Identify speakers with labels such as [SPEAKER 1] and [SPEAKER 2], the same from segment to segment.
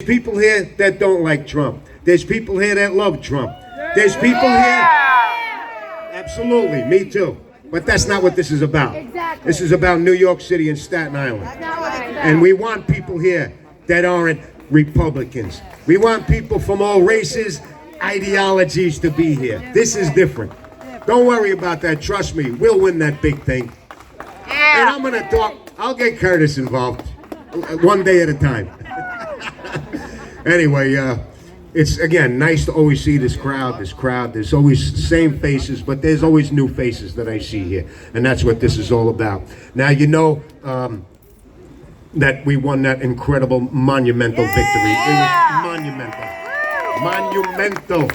[SPEAKER 1] People here that don't like Trump. There's people here that love Trump. There's people here. Absolutely, me too. But that's not what this is about.
[SPEAKER 2] Exactly.
[SPEAKER 1] This is about New York City and Staten Island. And we want people here that aren't Republicans. We want people from all races, ideologies to be here. This is different. Don't worry about that. Trust me, we'll win that big thing. And I'm gonna talk. I'll get Curtis involved, one day at a time. Anyway, it's again nice to always see this crowd. There's always the same faces, but there's always new faces that I see here, and that's what this is all about. Now you know that we won that incredible monumental victory. It was monumental.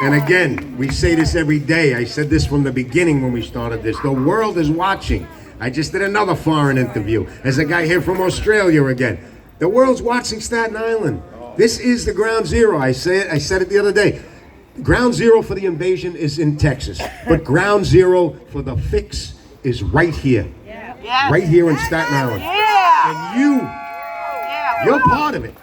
[SPEAKER 1] And again, we say this every day. I said this from the beginning when we started this. The world is watching. I just did another foreign interview as a guy here from Australia again. The world's watching Staten Island. This is the ground zero. I said it the other day. Ground zero for the invasion is in Texas, but ground zero for the fix is right here. Right here in Staten Island. And you're part of it.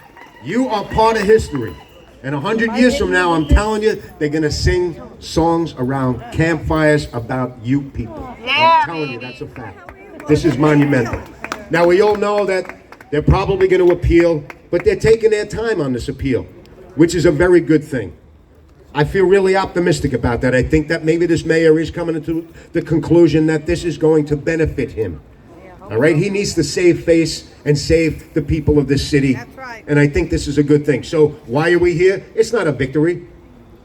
[SPEAKER 1] You are part of history. And 100 years from now, I'm telling you, they're going to sing songs around campfires about you people. I'm telling you, that's a fact. This is monumental. Now, we all know that they're probably going to appeal, but they're taking their time on this appeal, which is a very good thing. I feel really optimistic about that. I think that maybe this mayor is coming to the conclusion that this is going to benefit him. All right? He needs to save face and save the people of this city.
[SPEAKER 2] That's right.
[SPEAKER 1] And I think this is a good thing. So why are we here? It's not a victory.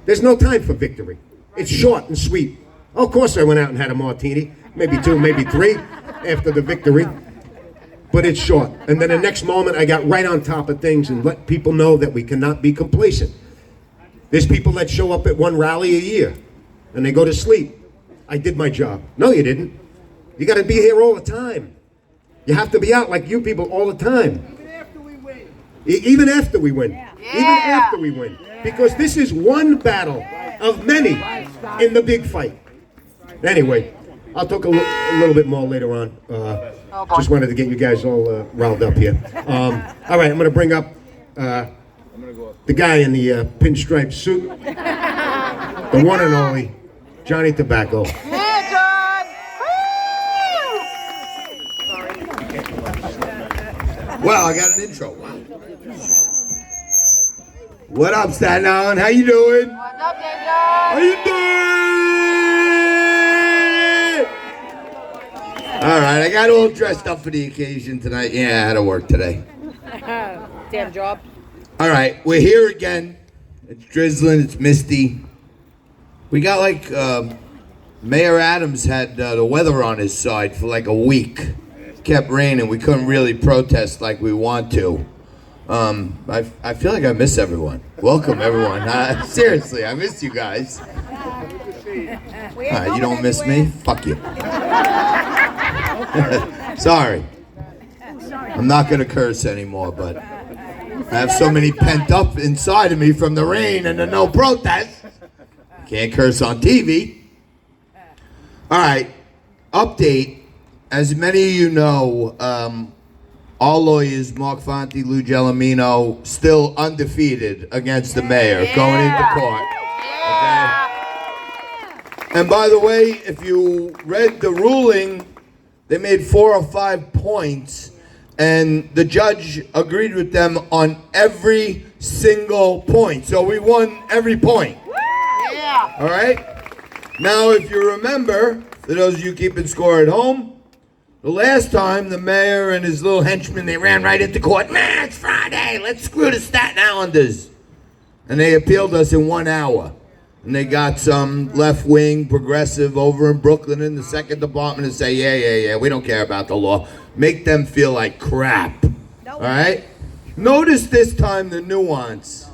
[SPEAKER 1] There's no time for victory. It's short and sweet. Of course I went out and had a martini, maybe 2, maybe 3 after the victory. But it's short. And then the next moment I got right on top of things and let people know that we cannot be complacent. There's people that show up at one rally a year and they go to sleep. I did my job. No, you didn't. You got to be here all the time. You have to be out like you people all the time.
[SPEAKER 2] Even after we win.
[SPEAKER 1] Even after we win. Even after we win. Because this is one battle of many in the big fight. Anyway, I'll talk a little bit more later on. Just wanted to get you guys all riled up here. All right, I'm going to bring up the guy in the pinstripe suit, the one and only Johnny Tobacco.
[SPEAKER 3] Well, I got an intro. Wow. What up, Staten Island? How you doing?
[SPEAKER 4] What's up, David?
[SPEAKER 3] How you doing? All right, I got all dressed up for the occasion tonight. Yeah, I had to work today.
[SPEAKER 4] Damn job.
[SPEAKER 3] All right, we're here again. It's drizzling. It's misty. We got like Mayor Adams had the weather on his side for like a week. Kept raining. We couldn't really protest like we want to. I feel like I miss everyone. Welcome everyone. Seriously, I miss you guys. You don't miss me? Fuck you. Sorry. I'm not gonna curse anymore, but I have so many pent up inside of me from the rain and the no protest. Can't curse on TV. All right, update. As many of you know, our lawyers, Mark Fonte, Lou Gelomino, still undefeated against the mayor going into court. Okay? And by the way, if you read the ruling, they made 4 or 5 points, and the judge agreed with them on every single point. So we won every point. All right? Now, if you remember, for those of you keeping score at home, the last time the mayor and his little henchmen, they ran right into court. Man, it's Friday. Let's screw the Staten Islanders. And they appealed us in 1 hour. And they got some left-wing progressive over in Brooklyn in the second department to say, yeah, we don't care about the law. Make them feel like crap. All right? Notice this time the nuance.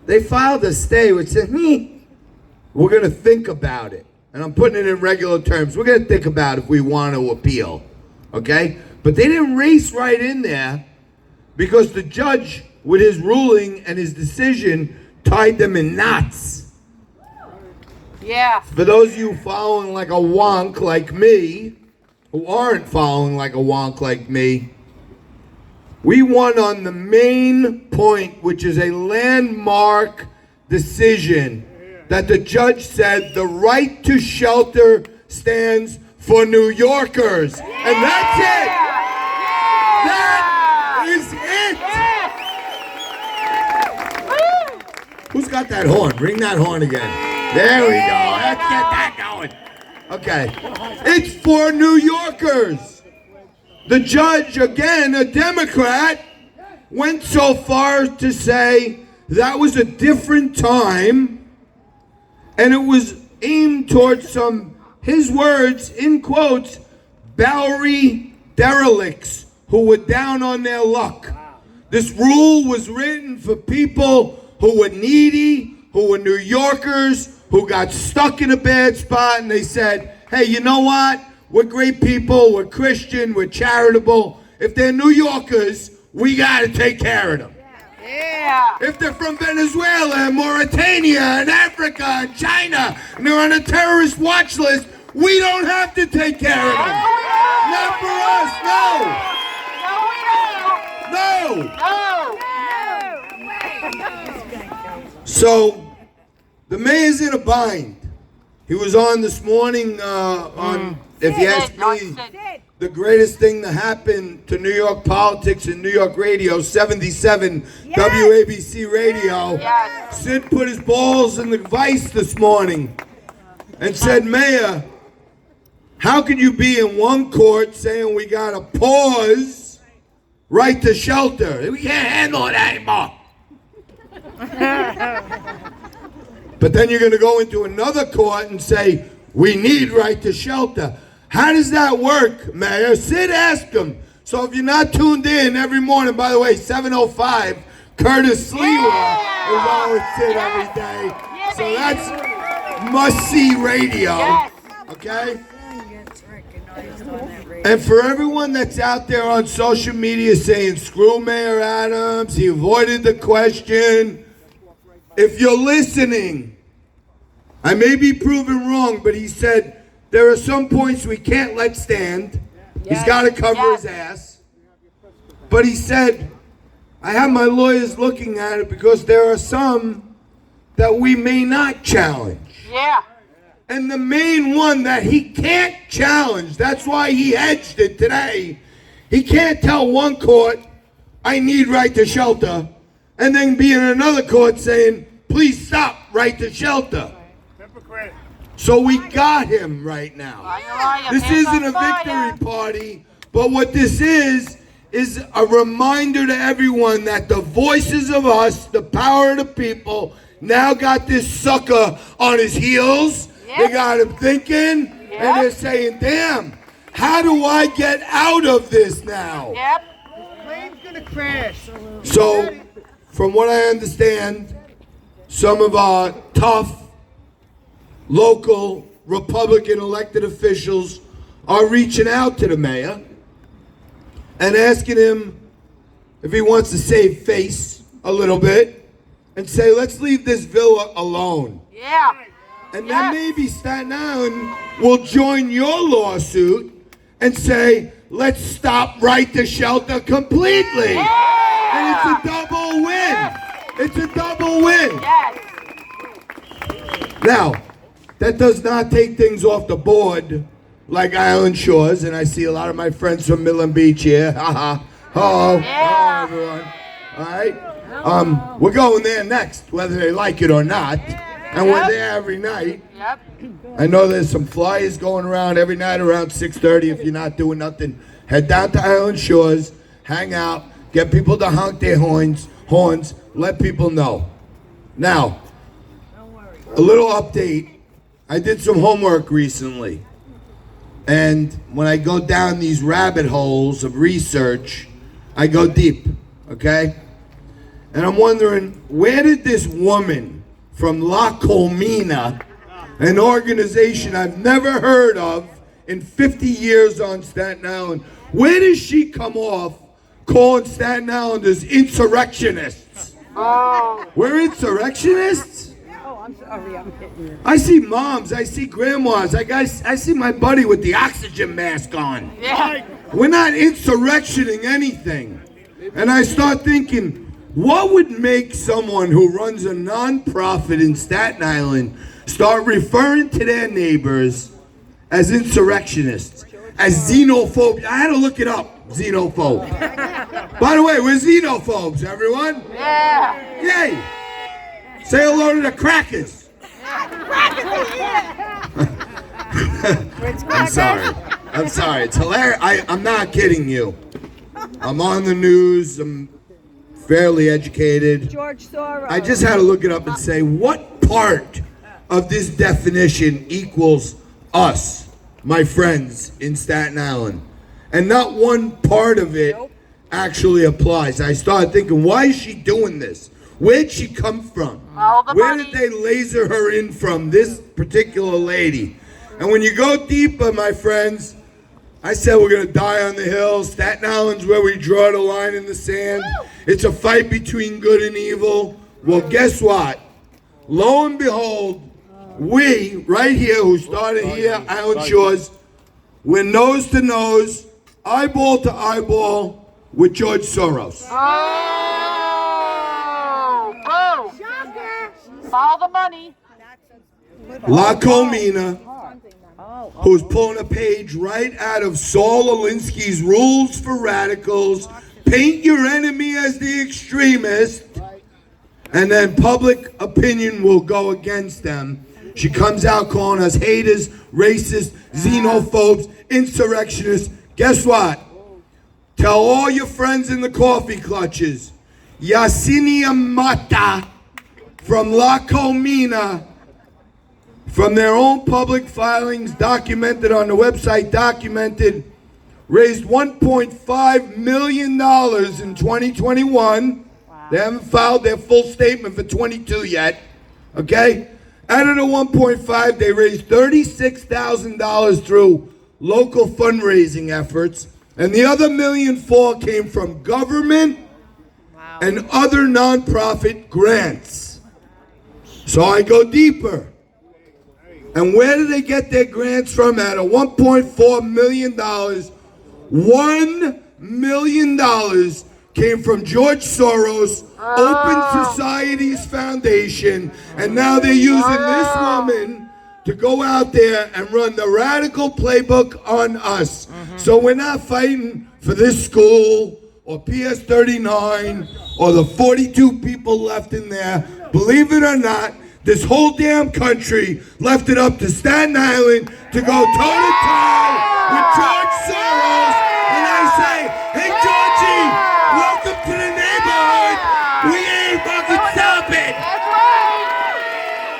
[SPEAKER 3] They filed a stay which said, we're going to think about it. And I'm putting it in regular terms. We're going to think about if we want to appeal. Okay? But they didn't race right in there because the judge, with his ruling and his decision, tied them in knots.
[SPEAKER 4] Yeah.
[SPEAKER 3] For those of you following like a wonk like me, who aren't following like a wonk like me, We won on the main point, which is a landmark decision that the judge said the right to shelter stands for New Yorkers. And that's it. That is it. Who's got that horn? Bring that horn again. There we go. Let's get that going. Okay. It's for New Yorkers. The judge, again, a Democrat, went so far to say that was a different time, and it was aimed towards some, his words, in quotes, Bowery derelicts who were down on their luck. This rule was written for people who were needy, who were New Yorkers, who got stuck in a bad spot, and they said, hey, you know what? We're great people, we're Christian, we're charitable. If they're New Yorkers, we gotta take care of them.
[SPEAKER 4] Yeah.
[SPEAKER 3] If they're from Venezuela and Mauritania and Africa and China, and they're on a terrorist watch list, we don't have to take care of them. Not for us, no.
[SPEAKER 4] No.
[SPEAKER 3] So, the mayor's in a bind. He was on this morning on, if you ask me, the greatest thing to happen to New York politics and New York radio, 77 WABC radio.
[SPEAKER 4] Yes.
[SPEAKER 3] Sid put his balls in the vice this morning and said, Mayor, how can you be in one court saying we got to pause right to shelter? We can't handle it anymore. But then you're going to go into another court and say, we need right to shelter. How does that work, Mayor? Sid asked him. So if you're not tuned in every morning, by the way, 7:05, Curtis Sliwa is on with Sid every day. So that's must-see radio, okay? And for everyone that's out there on social media saying, screw Mayor Adams, he avoided the question, if you're listening, I may be proven wrong, but he said there are some points we can't let stand. He's got to cover his ass. But he said, I have my lawyers looking at it because there are some that we may not challenge.
[SPEAKER 4] Yeah.
[SPEAKER 3] And the main one that he can't challenge, that's why he hedged it today. He can't tell one court, I need right to shelter, and then be in another court saying, please stop right to shelter. So we got him right now. This isn't a victory party, but what this is a reminder to everyone that the voices of us, the power of the people, now got this sucker on his heels. They got him thinking, and they're saying, damn, how do I get out of this now?
[SPEAKER 4] Yep.
[SPEAKER 2] Plane's gonna crash.
[SPEAKER 3] So, from what I understand, some of our tough local Republican elected officials are reaching out to the mayor and asking him if he wants to save face a little bit and say, let's leave this villa alone.
[SPEAKER 4] Yeah.
[SPEAKER 3] And then maybe Staten Island will join your lawsuit and say, let's stop right to shelter completely.
[SPEAKER 4] Yeah.
[SPEAKER 3] And it's a double win. It's a double win.
[SPEAKER 4] Yes.
[SPEAKER 3] Now, that does not take things off the board like Island Shores, and I see a lot of my friends from Midland Beach here. Haha. Hello.
[SPEAKER 4] Yeah.
[SPEAKER 3] Hello, everyone. All right. We're going there next, whether they like it or not. And we're there every night.
[SPEAKER 4] Yep.
[SPEAKER 3] I know there's some flyers going around every night around 6:30. If you're not doing nothing, head down to Island Shores, hang out, get people to honk their horns, let people know. Now, a little update. I did some homework recently. And when I go down these rabbit holes of research, I go deep, okay? And I'm wondering, where did this woman from La Colmena, an organization I've never heard of in 50 years on Staten Island, where does she come off calling Staten Islanders insurrectionists?
[SPEAKER 4] Oh.
[SPEAKER 3] We're insurrectionists?
[SPEAKER 2] Oh, I'm sorry, I'm hitting you.
[SPEAKER 3] I see moms, I see grandmas, I see my buddy with the oxygen mask on.
[SPEAKER 4] Yeah.
[SPEAKER 3] We're not insurrectioning anything. And I start thinking, what would make someone who runs a nonprofit in Staten Island start referring to their neighbors as insurrectionists, as xenophobes? I had to look it up, xenophobe. By the way, we're xenophobes, everyone.
[SPEAKER 4] Yeah.
[SPEAKER 3] Yay! Say hello to the crackers. I'm sorry. It's hilarious. I'm not kidding you. I'm on the news. I'm fairly educated.
[SPEAKER 2] George Soros.
[SPEAKER 3] I just had to look it up and say, what part of this definition equals us, my friends in Staten Island? And not one part of it actually applies. I started thinking, why is she doing this? Where'd she come from?
[SPEAKER 4] All the
[SPEAKER 3] Where
[SPEAKER 4] money.
[SPEAKER 3] did they laser her in from, this particular lady? And when you go deeper, my friends, I said we're gonna die on the hill. Staten Island's where we draw the line in the sand. It's a fight between good and evil. Well, guess what? Lo and behold, we, right here, who started here, Island Shores, we're nose to nose, eyeball to eyeball with George Soros.
[SPEAKER 4] Oh, boom. All the money.
[SPEAKER 3] La Comina, who's pulling a page right out of Saul Alinsky's Rules for Radicals, paint your enemy as the extremist, and then public opinion will go against them. She comes out calling us haters, racists, xenophobes, insurrectionists. Guess what? Tell all your friends in the coffee clutches, Yasinia Mata from La Comina, from their own public filings documented on the website, raised $1.5 million in 2021. Wow. They haven't filed their full statement for 22 yet, okay? Out of the 1.5, they raised $36,000 through local fundraising efforts, and the other $1.4 million came from government and other nonprofit grants. So I go deeper. And where do they get their grants from? Out of $1.4 million, $1 million came from George Soros, Open Societies Foundation, and now they're using this woman to go out there and run the radical playbook on us. So we're not fighting for this school or PS 39 or the 42 people left in there. Believe it or not, this whole damn country left it up to Staten Island to go toe-to-toe with George Soros. And I say, hey, Georgie, welcome to the neighborhood. We ain't fucking stopping.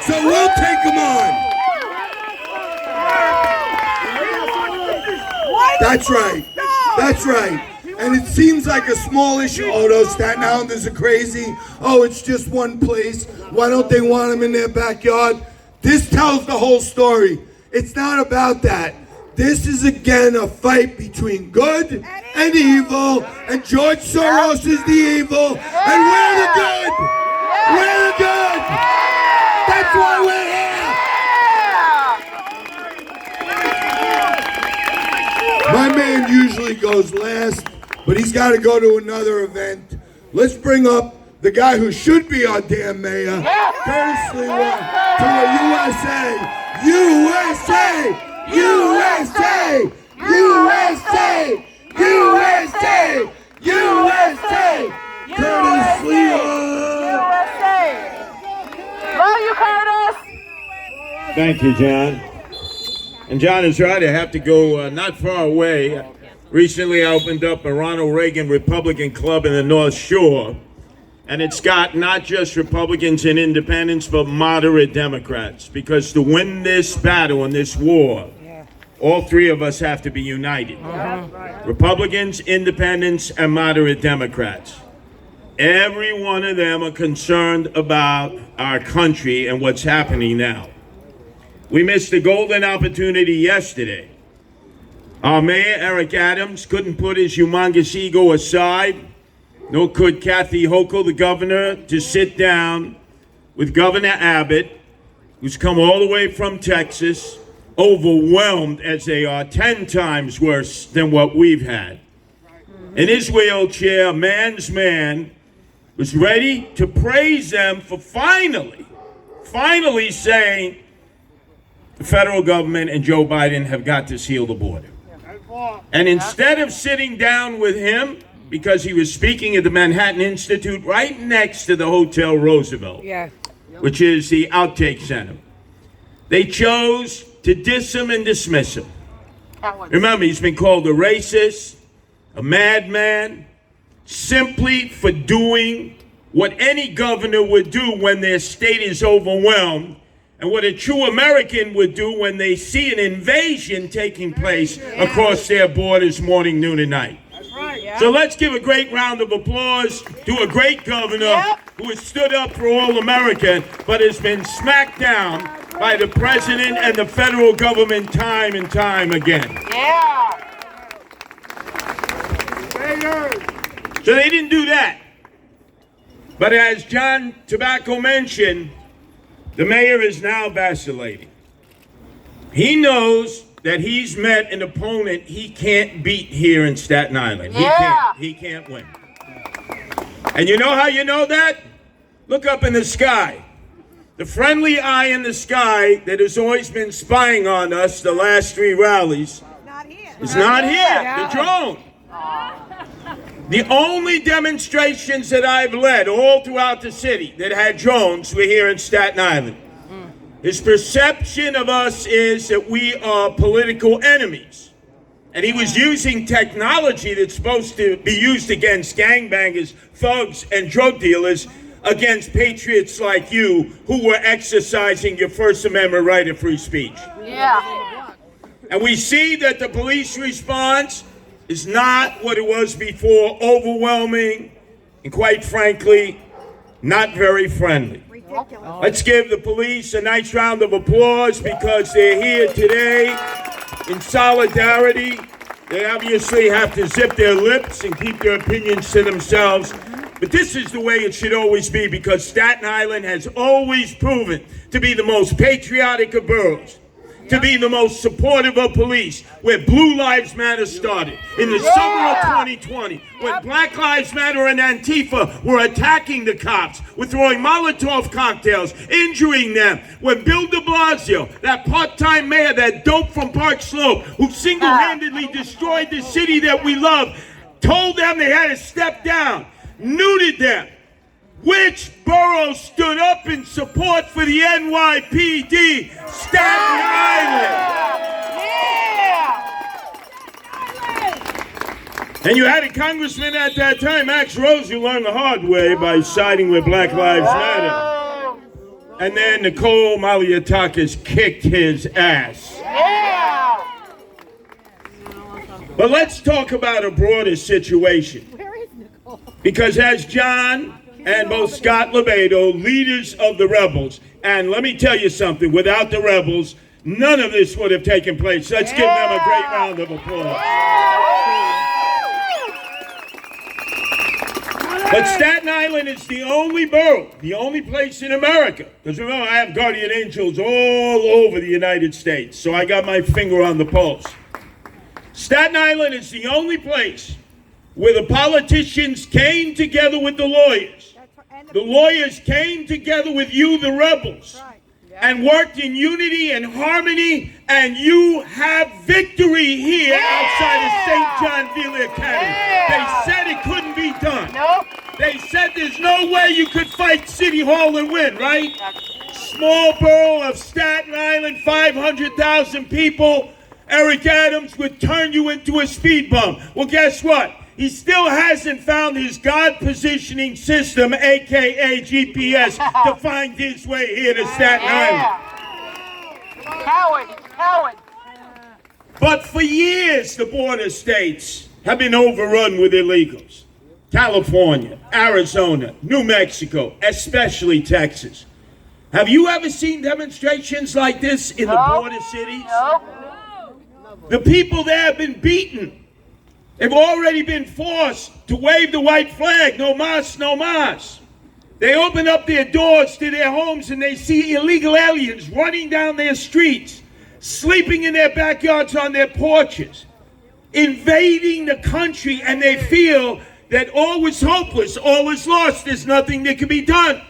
[SPEAKER 3] So we'll take them on. That's right. That's right. And it seems like a small issue. Oh, those Staten Islanders are crazy. Oh, it's just one place. Why don't they want them in their backyard? This tells the whole story. It's not about that. This is, again, a fight between good and evil. And George Soros is the evil. And we're the good. We're the good. That's why we're here. My man usually goes last, but he's got to go to another event. Let's bring up the guy who should be our damn mayor, Curtis Lewa, to a USA, USA, USA, USA, USA, USA, Curtis Lewa.
[SPEAKER 4] Love you, Curtis.
[SPEAKER 5] Thank you, John. And John is right, I have to go not far away. Recently I opened up a Ronald Reagan Republican Club in the North Shore, and it's got not just Republicans and independents, but moderate Democrats, because to win this battle and this war, all three of us have to be united. Republicans, independents, and moderate Democrats. Every one of them are concerned about our country and what's happening now. We missed a golden opportunity yesterday. Our mayor, Eric Adams, couldn't put his humongous ego aside, nor could Kathy Hochul, the governor, to sit down with Governor Abbott, who's come all the way from Texas, overwhelmed as they are, 10 times worse than what we've had. in his wheelchair, a man's man, was ready to praise them for finally saying the federal government and Joe Biden have got to seal the border. And instead of sitting down with him, because he was speaking at the Manhattan Institute right next to the Hotel Roosevelt, which is the Outtake Center, they chose to diss him and dismiss him. Remember, he's been called a racist, a madman, simply for doing what any governor would do when their state is overwhelmed, and what a true American would do when they see an invasion taking place across their borders morning, noon, and night. So let's give a great round of applause to a great governor who has stood up for all America, but has been smacked down by the president and the federal government time and time again. So they didn't do that. But as John Tobacco mentioned, the mayor is now vacillating. He knows that he's met an opponent he can't beat here in Staten Island. He can't win. And you know how you know that? Look up in the sky. The friendly eye in the sky that has always been spying on us the last 3 rallies is not here. The drone. The only demonstrations that I've led all throughout the city that had drones were here in Staten Island. His perception of us is that we are political enemies. And he was using technology that's supposed to be used against gangbangers, thugs, and drug dealers against patriots like you who were exercising your First Amendment right of free speech. And we see that the police response is not what it was before, overwhelming, and quite frankly, not very friendly. Let's give the police a nice round of applause because they're here today in solidarity. They obviously have to zip their lips and keep their opinions to themselves. But this is the way it should always be, because Staten Island has always proven to be the most patriotic of boroughs, to be the most supportive of police, where Blue Lives Matter started in the summer of 2020, when Black Lives Matter and Antifa were attacking the cops, were throwing Molotov cocktails, injuring them, when Bill de Blasio, that part-time mayor, that dope from Park Slope, who single-handedly destroyed the city that we love, told them they had to step down, neutered them. Which borough stood up in support for the NYPD? Staten Island! And you had a congressman at that time, Max Rose, who learned the hard way by siding with Black Lives Matter. And then Nicole Malliotakis kicked his ass. But let's talk about a broader situation. Because as John and both Scott Lobaido, leaders of the rebels, and let me tell you something, without the rebels, none of this would have taken place. Let's give them a great round of applause. But Staten Island is the only borough, the only place in America, because remember, I have guardian angels all over the United States, so I got my finger on the pulse. Staten Island is the only place where the politicians came together with the lawyers. The lawyers came together with you, the rebels, and worked in unity and harmony, and you have victory here outside of St. John Villa Academy. They said it couldn't be done. They said there's no way you could fight City Hall and win, right? Small borough of Staten Island, 500,000 people. Eric Adams would turn you into a speed bump. Well, guess what? He still hasn't found his God positioning system, aka GPS, to find his way here to Staten Island.
[SPEAKER 4] Coward.
[SPEAKER 5] But for years, the border states have been overrun with illegals. California, Arizona, New Mexico, especially Texas. Have you ever seen demonstrations like this in the border cities? The people there have been beaten. They've already been forced to wave the white flag, no mas, no mas. They open up their doors to their homes and they see illegal aliens running down their streets, sleeping in their backyards on their porches. invading the country, and they feel that all is hopeless, all is lost, there's nothing that can be done.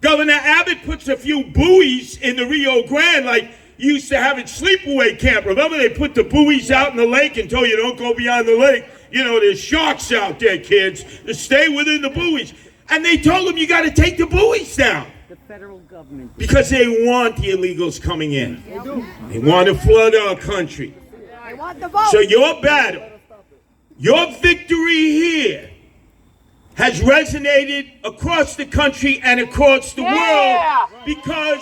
[SPEAKER 5] Governor Abbott puts a few buoys in the Rio Grande, like you used to have at sleepaway camp. Remember, they put the buoys out in the lake and told you don't go beyond the lake. You know, there's sharks out there, kids. To stay within the buoys. And they told them you got to take the buoys down.
[SPEAKER 2] The federal government.
[SPEAKER 5] Because they want the illegals coming in. They want to flood our country.
[SPEAKER 2] They want the vote.
[SPEAKER 5] So your battle, your victory here has resonated across the country and across the world because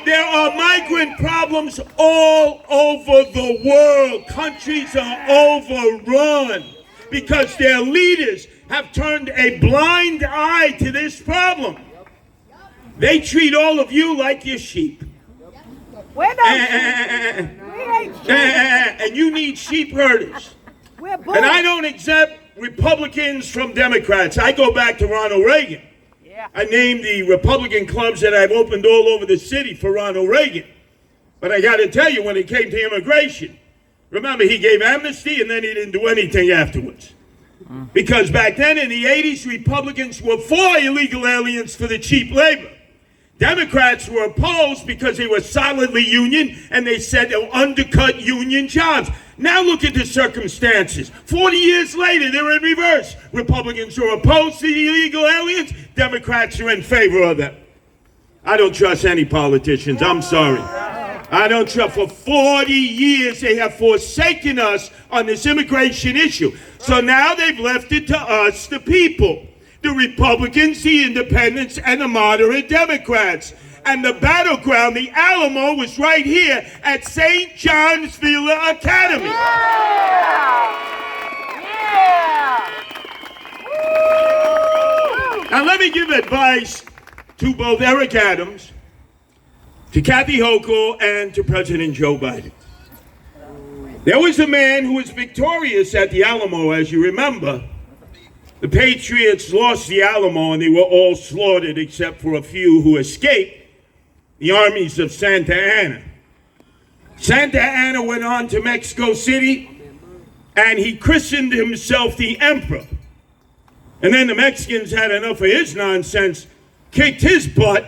[SPEAKER 5] there are migrant problems all over the world. Countries are overrun because their leaders have turned a blind eye to this problem. They treat all of you like your sheep.
[SPEAKER 2] We're not sheep. We ain't sheep.
[SPEAKER 5] And you need sheep herders.
[SPEAKER 2] We're bulls.
[SPEAKER 5] And I don't accept Republicans from Democrats. I go back to Ronald Reagan. I named the Republican clubs that I've opened all over the city for Ronald Reagan. But I got to tell you, when it came to immigration, remember, he gave amnesty and then he didn't do anything afterwards. Because back then in the 80s, Republicans were for illegal aliens for the cheap labor. Democrats were opposed because they were solidly union and they said they'll undercut union jobs. Now look at the circumstances. 40 years later, they're in reverse. Republicans are opposed to the illegal aliens. Democrats are in favor of them. I don't trust any politicians. I'm sorry. I don't trust. For 40 years, they have forsaken us on this immigration issue. So now they've left it to us, the people. The Republicans, the independents, and the moderate Democrats. And the battleground, the Alamo, was right here at St. John's Villa Academy. Now let me give advice to both Eric Adams, to Kathy Hochul, and to President Joe Biden. There was a man who was victorious at the Alamo, as you remember. The Patriots lost the Alamo and they were all slaughtered except for a few who escaped. The armies of Santa Anna. Santa Anna went on to Mexico City and he christened himself the Emperor. And then the Mexicans had enough of his nonsense, kicked his butt,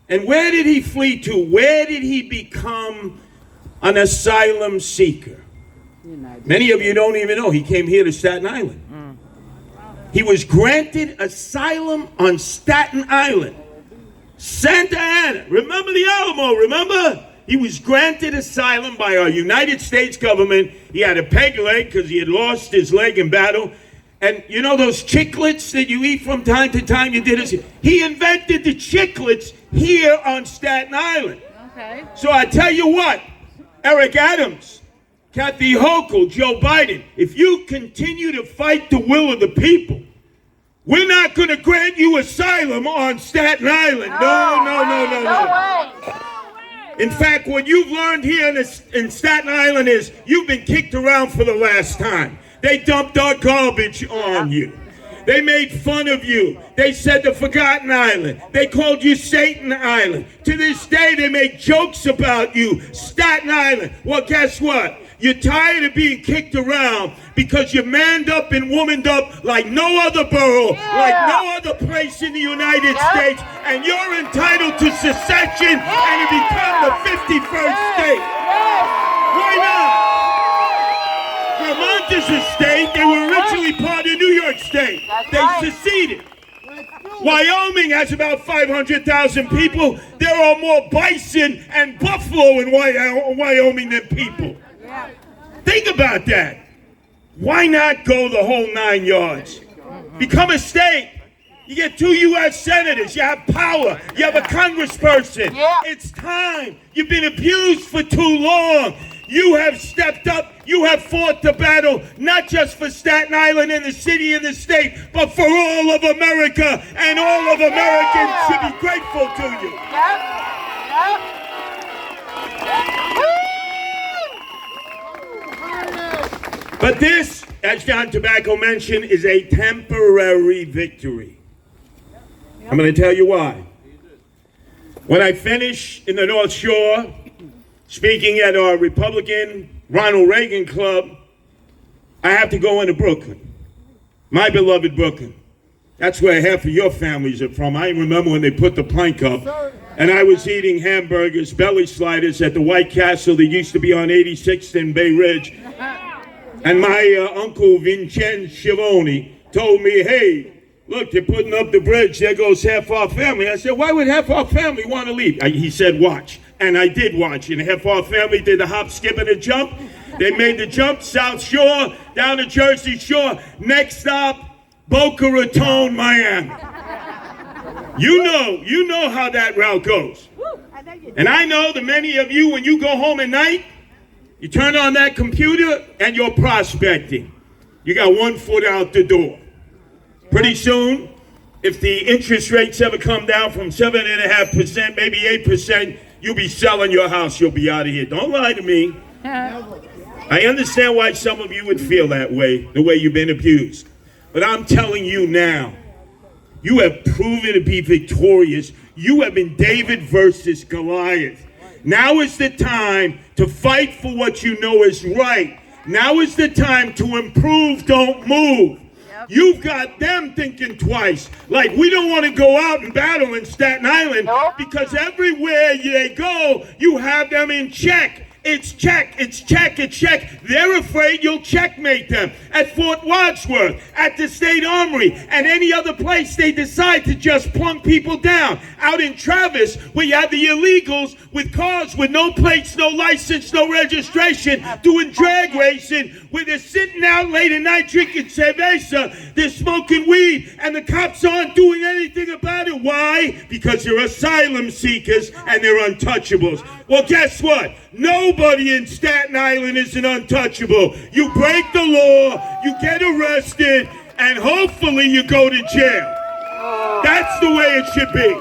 [SPEAKER 5] and where did he flee to? Where did he become an asylum seeker? Many of you don't even know he came here to Staten Island. He was granted asylum on Staten Island. Santa Ana, remember the Alamo, remember? He was granted asylum by our United States government. He had a peg leg because he had lost his leg in battle. And you know those chiclets that you eat from time to time? You did this. He invented the chiclets here on Staten Island. Okay. So I tell you what, Eric Adams, Kathy Hochul, Joe Biden, if you continue to fight the will of the people, we're not going to grant you asylum on Staten Island. No. In fact, what you've learned here in Staten Island is you've been kicked around for the last time. They dumped our garbage on you. They made fun of you. They said the Forgotten Island. They called you Satan Island. To this day, they make jokes about you. Staten Island. Well, guess what? You're tired of being kicked around because you're manned up and womaned up like no other borough, like no other place in the United States, and you're entitled to secession and to become the 51st state. Why not? Vermont is a state. They were originally part of New York State. They seceded. Wyoming has about 500,000 people. There are more bison and buffalo in Wyoming than people. Think about that. Why not go the whole 9 yards? Become a state. You get 2 U.S. senators. You have power. You have a congressperson. It's time. You've been abused for too long. You have stepped up. You have fought the battle, not just for Staten Island and the city and the state, but for all of America. And all of Americans should be grateful to you. But this, as John Tobacco mentioned, is a temporary victory. I'm going to tell you why. When I finish in the North Shore, speaking at our Republican Ronald Reagan Club, I have to go into Brooklyn, my beloved Brooklyn. That's where half of your families are from. I remember when they put the plank up, and I was eating hamburgers, belly sliders at the White Castle that used to be on 86th and Bay Ridge. And my uncle Vincenzo Schiavone told me, hey, look, they're putting up the bridge. There goes half our family. I said, why would half our family want to leave? He said, watch. And I did watch. And half our family did the hop, skip, and a jump. They made the jump, South Shore, down to Jersey Shore. Next stop, Boca Raton, Miami. You know how that route goes. And I know that many of you, when you go home at night, you turn on that computer and you're prospecting. You got 1 foot out the door. Pretty soon, if the interest rates ever come down from 7.5%, maybe 8%, you'll be selling your house. You'll be out of here. Don't lie to me. I understand why some of you would feel that way, the way you've been abused. But I'm telling you now, you have proven to be victorious. You have been David versus Goliath. Now is the time to fight for what you know is right. Now is the time to improve, don't move. You've got them thinking twice. Like, we don't want to go out and battle in Staten Island because everywhere they go, you have them in check. It's check, it's check, it's check. They're afraid you'll checkmate them at Fort Wadsworth, at the State Armory, and any other place they decide to just plunk people down. Out in Travis, where you have the illegals with cars with no plates, no license, no registration, doing drag racing, where they're sitting out late at night drinking cerveza, they're smoking weed, and the cops aren't doing anything about it. Why? Because they're asylum seekers and they're untouchables. Well, guess what? Nobody in Staten Island is an untouchable. You break the law, you get arrested, and hopefully you go to jail. That's the way it should be.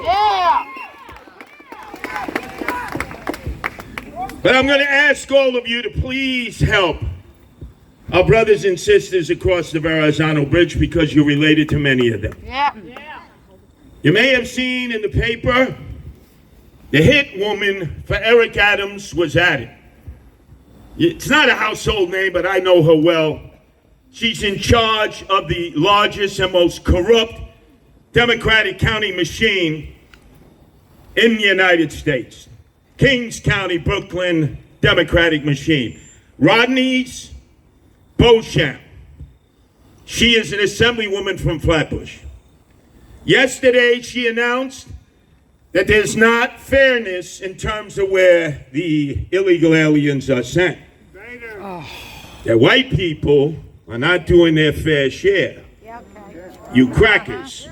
[SPEAKER 5] But I'm going to ask all of you to please help our brothers and sisters across the Verrazano Bridge because you're related to many of them. You may have seen in the paper the hit woman for Eric Adams was at it. It's not a household name, but I know her well. She's in charge of the largest and most corrupt Democratic county machine in the United States. Kings County, Brooklyn, Democratic machine. Rodney's Beauchamp. She is an assemblywoman from Flatbush. Yesterday, she announced that there's not fairness in terms of where the illegal aliens are sent. That white people are not doing their fair share. You crackers.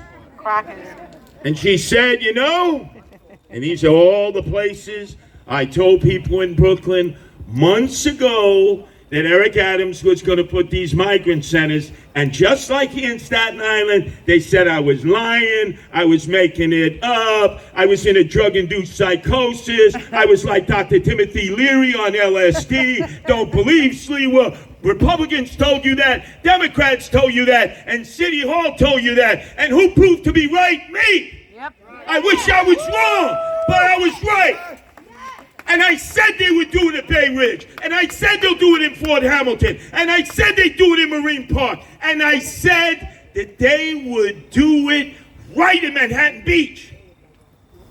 [SPEAKER 5] And she said, you know, and these are all the places I told people in Brooklyn months ago that Eric Adams was going to put these migrant centers, and just like here in Staten Island, they said I was lying, I was making it up, I was in a drug-induced psychosis, I was like Dr. Timothy Leary on LSD, don't believe Sliwa. Republicans told you that, Democrats told you that, and City Hall told you that, and who proved to be right? Me! I wish I was wrong, but I was right. And I said they would do it at Bay Ridge. And I said they'll do it in Fort Hamilton. And I said they'd do it in Marine Park. And I said that they would do it right in Manhattan Beach.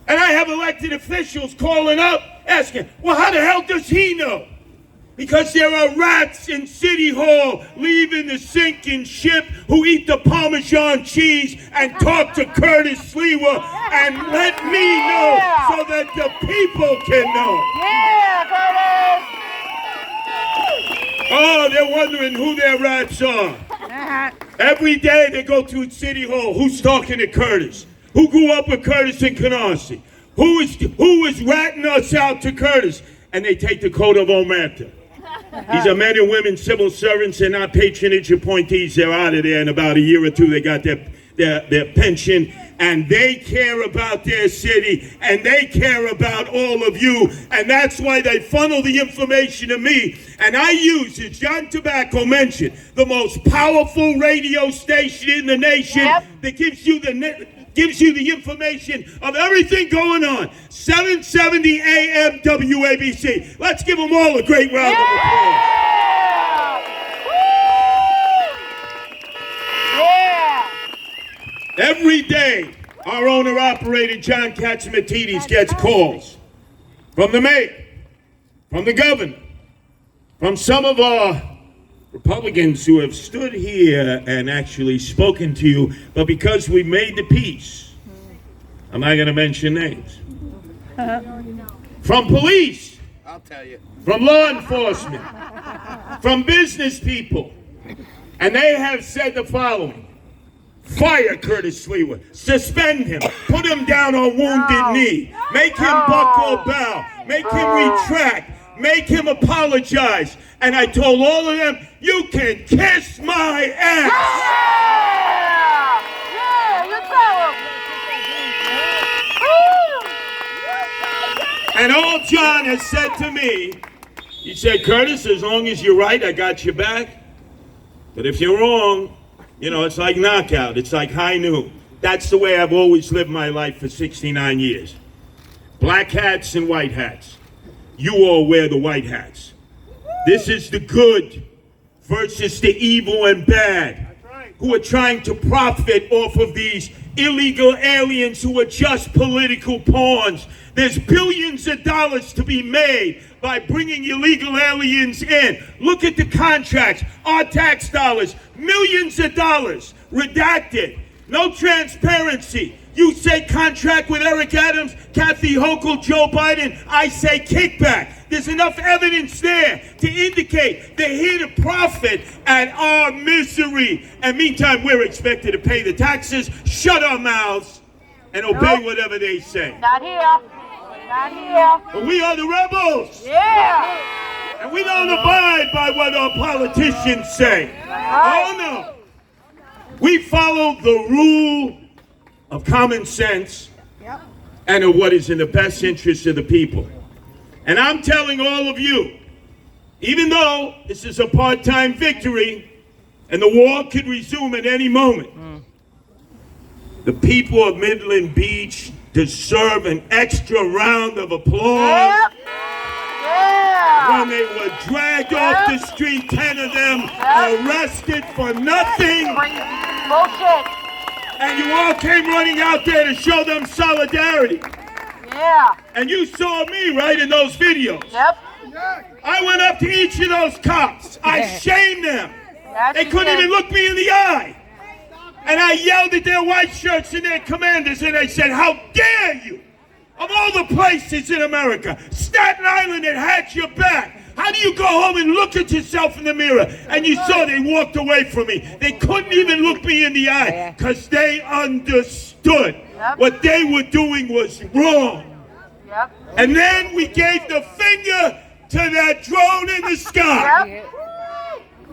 [SPEAKER 5] And I have elected officials calling up asking, well, how the hell does he know? Because there are rats in City Hall leaving the sinking ship who eat the Parmesan cheese and talk to Curtis Sliwa and let me know so that the people can know. Oh, they're wondering who their rats are. Every day they go to City Hall. Who's talking to Curtis? Who grew up with Curtis in Canarsie? Who is ratting us out to Curtis? And they take the code of Omerta. These are men and women, civil servants. They're not patronage appointees. They're out of there in about a year or two. They got their pension, and they care about their city, and they care about all of you, and that's why they funnel the information to me. And I use, as John Tobacco mentioned, the most powerful radio station in the nation that gives you the information of everything going on. 770 AM WABC. Let's give them all a great round of applause. Every day, our owner-operator, John Katsimatidis, gets calls from the mayor, from the governor, from some of our Republicans who have stood here and actually spoken to you, but because we made the peace, I'm not going to mention names. From police,
[SPEAKER 3] I'll tell you.
[SPEAKER 5] from law enforcement, from business people, and they have said the following: fire Curtis Sliwa, suspend him, put him down on wounded knee, make him buckle bow, make him retract, make him apologize. And I told all of them, you can kiss my ass.
[SPEAKER 4] Yeah, you tell him.
[SPEAKER 5] And all John has said to me, he said, Curtis, as long as you're right, I got your back. But if you're wrong, you know, it's like knockout. It's like high noon. That's the way I've always lived my life for 69 years. Black hats and white hats. You all wear the white hats. This is the good versus the evil and bad, who are trying to profit off of these illegal aliens who are just political pawns. There's billions of dollars to be made by bringing illegal aliens in. Look at the contracts, our tax dollars, millions of dollars, redacted, no transparency. You say contract with Eric Adams, Kathy Hochul, Joe Biden, I say kickback. There's enough evidence there to indicate they're here to profit at our misery. And meantime, we're expected to pay the taxes, shut our mouths, and obey whatever they say.
[SPEAKER 4] Not here. Not here.
[SPEAKER 5] But we are the rebels.
[SPEAKER 4] Yeah.
[SPEAKER 5] And we don't abide by what our politicians say. Oh no. We follow the rule of common sense and of what is in the best interest of the people. And I'm telling all of you, even though this is a part-time victory and the war could resume at any moment, the people of Midland Beach deserve an extra round of applause.
[SPEAKER 4] Yep. Yeah.
[SPEAKER 5] When they were dragged off the street, 10 of them arrested for nothing.
[SPEAKER 4] Bullshit.
[SPEAKER 5] And you all came running out there to show them solidarity.
[SPEAKER 4] Yeah.
[SPEAKER 5] And you saw me, right, in those videos.
[SPEAKER 4] Yep.
[SPEAKER 5] I went up to each of those cops. I shamed them. They couldn't even look me in the eye. And I yelled at their white shirts and their commanders, and I said, how dare you? Of all the places in America, Staten Island that had your back. How do you go home and look at yourself in the mirror? And you saw they walked away from me. They couldn't even look me in the eye because they understood what they were doing was wrong.
[SPEAKER 4] Yep.
[SPEAKER 5] And then we gave the finger to that drone in the sky.
[SPEAKER 4] Yep.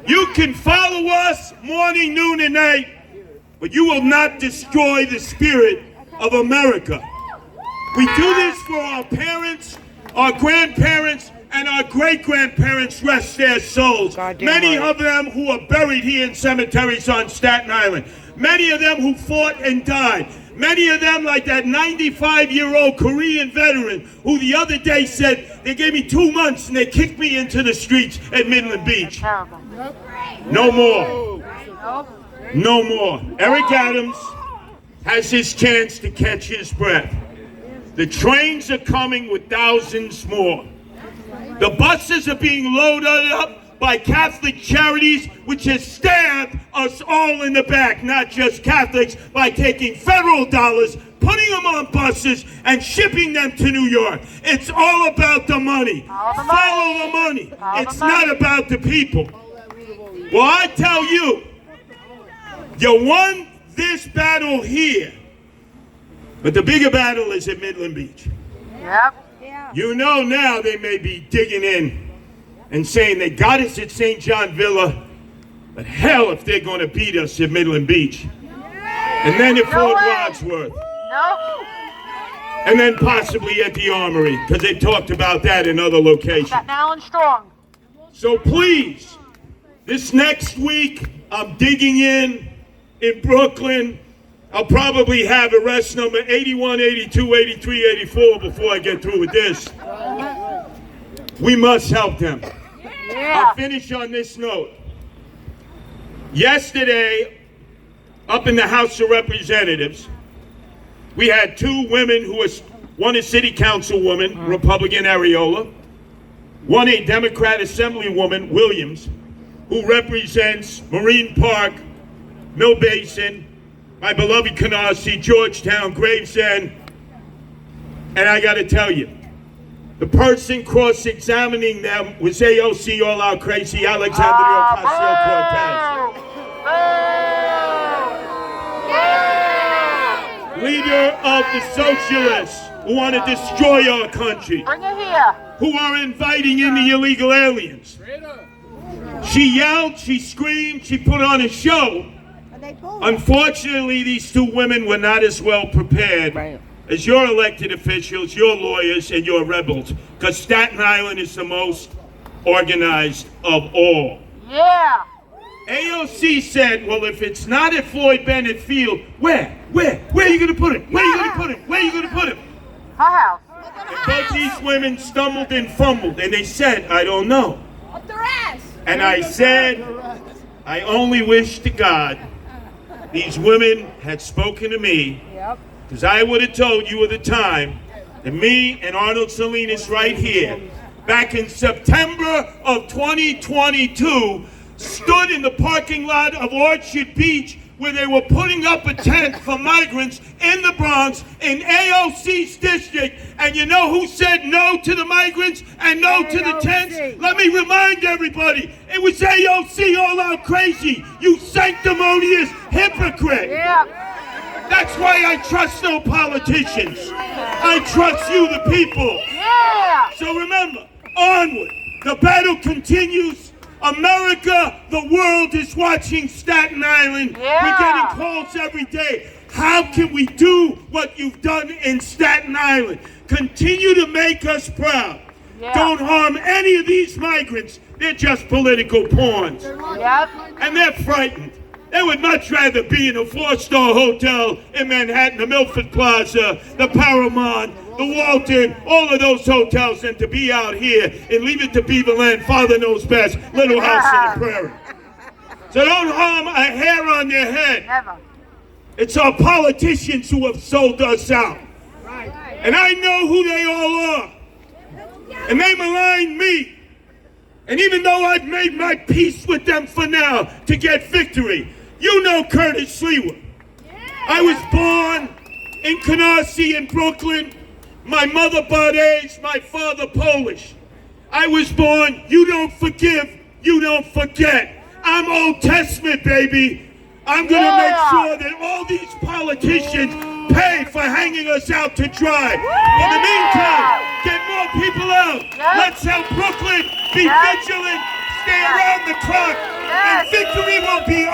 [SPEAKER 5] You can follow us morning, noon, and night, but you will not destroy the spirit of America. We do this for our parents, our grandparents, and our great-grandparents, rest their souls. Many of them who are buried here in cemeteries on Staten Island. Many of them who fought and died. Many of them, like that 95-year-old Korean veteran who the other day said they gave me 2 months and they kicked me into the streets at Midland Beach.
[SPEAKER 4] Terrible.
[SPEAKER 5] No more. No more. Eric Adams has his chance to catch his breath. The trains are coming with thousands more. The buses are being loaded up by Catholic Charities, which has stabbed us all in the back, not just Catholics, by taking federal dollars, putting them on buses, and shipping them to New York. It's all about the money. Follow the money. It's not about the people. Well, I tell you, you won this battle here, but the bigger battle is at Midland Beach.
[SPEAKER 4] Yep.
[SPEAKER 5] You know now they may be digging in and saying they got us at St. John Villa, but hell if they're going to beat us at Midland Beach. And then at Fort Wadsworth.
[SPEAKER 4] No.
[SPEAKER 5] And then possibly at the Armory, because they talked about that in other locations.
[SPEAKER 4] Staten Island strong.
[SPEAKER 5] So please, this next week, I'm digging in Brooklyn. I'll probably have arrest number 81, 82, 83, 84 before I get through with this. We must help them.
[SPEAKER 4] Yeah.
[SPEAKER 5] I'll finish on this note. Yesterday, up in the House of Representatives, we had two women who was, one a city councilwoman, Republican Areola, one a Democrat Assemblywoman, Williams, who represents Marine Park, Mill Basin, my beloved Canarsie, Georgetown, Gravesend. And I gotta tell you, the person cross-examining them was AOC All Out Crazy Alexandria Ocasio-Cortez. Leader of the socialists who want to destroy our country.
[SPEAKER 4] Bring it here.
[SPEAKER 5] Who are inviting in the illegal aliens. She yelled, she screamed, she put on a show. Unfortunately, these two women were not as well prepared as your elected officials, your lawyers, and your rebels, because Staten Island is the most organized of all.
[SPEAKER 4] Yeah.
[SPEAKER 5] AOC said, well, if it's not at Floyd Bennett Field, where are you going to put him? Where are you going to put him? Where are you going to put him?
[SPEAKER 4] Her house.
[SPEAKER 5] And both these women stumbled and fumbled, and they said, I don't know.
[SPEAKER 2] Up their ass.
[SPEAKER 5] And I said, I only wish to God these women had spoken to me, because I would have told you at the time that me and Arnold Salinas right here, back in September of 2022, stood in the parking lot of Orchard Beach where they were putting up a tent for migrants in the Bronx, in AOC's district. And you know who said no to the migrants and no to the tents? Let me remind everybody, it was AOC All Out Crazy, you sanctimonious hypocrite.
[SPEAKER 4] Yeah.
[SPEAKER 5] That's why I trust no politicians. I trust you, the people.
[SPEAKER 4] Yeah.
[SPEAKER 5] So remember, onward. The battle continues. America, the world is watching Staten Island.
[SPEAKER 4] Yeah.
[SPEAKER 5] We're getting calls every day. How can we do what you've done in Staten Island? Continue to make us proud.
[SPEAKER 4] Yeah.
[SPEAKER 5] Don't harm any of these migrants. They're just political pawns.
[SPEAKER 4] Yep.
[SPEAKER 5] And they're frightened. They would much rather be in a 4-star hotel in Manhattan, the Milford Plaza, the Paramount, the Walton, all of those hotels, than to be out here and leave it to Beaverland, Father knows best, little house in the prairie. So don't harm a hair on their head.
[SPEAKER 4] Never.
[SPEAKER 5] It's our politicians who have sold us out. And I know who they all are. And they malign me. And even though I've made my peace with them for now to get victory, you know Curtis Lewa. I was born in Canarsie in Brooklyn. My mother Bades, my father Polish. I was born, you don't forgive, you don't forget. I'm Old Testament, baby. I'm gonna make sure that all these politicians pay for hanging us out to dry. In the meantime, get more people out. Let's help Brooklyn be vigilant, stay around the clock, and victory will be